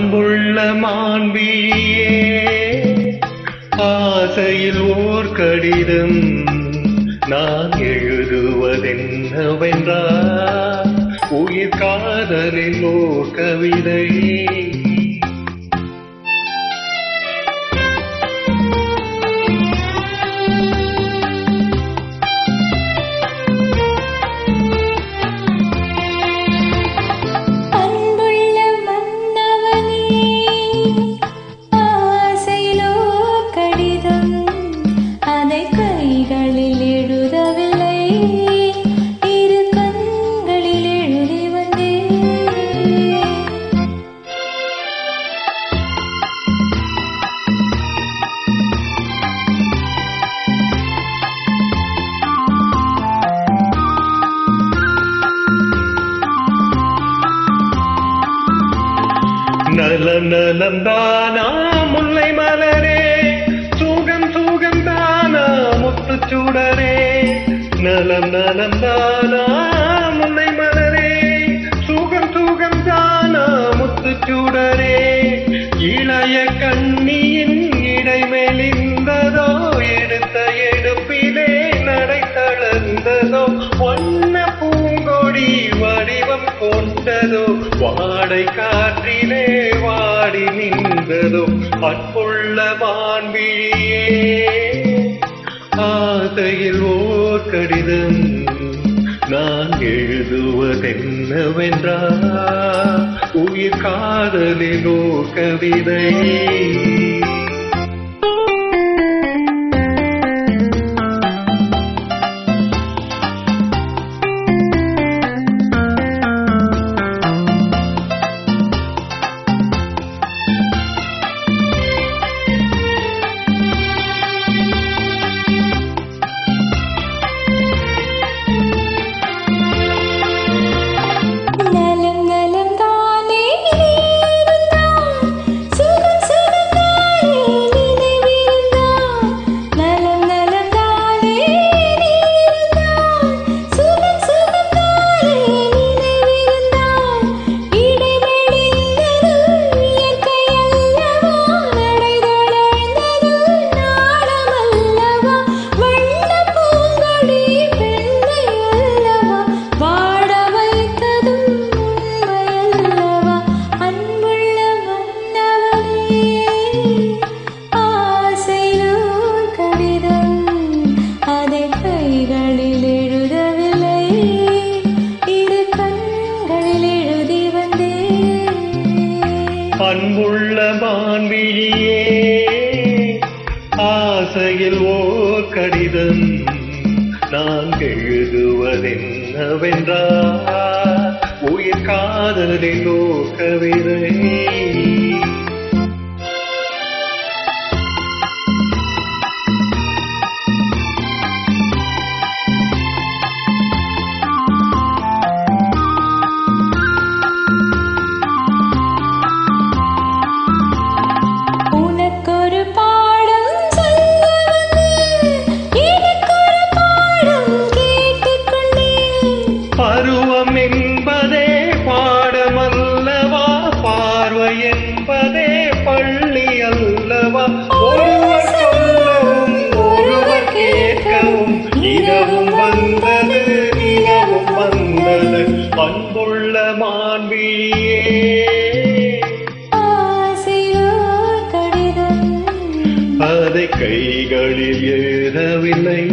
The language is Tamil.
அன்புள்ள மாண்பியே ஆசையில் ஓர் கடிதம் நான் எழுதுவதென்னவென்றால் உயிர் காதலில் ஓர் கவிதை. நலம் நலம் தானா முல்லை மலரே, சுகம் சுகம் தானா முத்துச்சுடரே. நலம் நலம் தானா முல்லை மலரே, சுகம் சுகம் தானா முத்துச்சுடரே. இளைய கண்ணியின் இடை மெலிந்ததோ, எடுத்த எடுப்பிலே நடை தளர்ந்ததோ. வண்ண பூங்கொடி வடிவம் கொண்டதோ, வாடை காற்றிலே வாடி நின்றதோ. அன்புள்ள மாண்பியே ஆசையில் ஓர் கடிதம் நான் எழுதுவதென்னவென்றால் உயிர் காதலில் ஓர் கவிதை. அன்புள்ள மாண்பியே ஆசையில் ஓர் கடிதம் நான் எழுதுவதென்னவென்றால் உயிர் காதலில் ஓர் கவிதை. பருவம் என்பதே பாடமல்லவா, பார்வை என்பதே பள்ளி அல்லவா. ஒருவர் சொல்லவும் ஒருவர் கேட்கவும் இரவும் வந்தது நிலவும் வந்தது. அன்புள்ள மாண்பியே அதை கைகளில் எழுதவில்லை.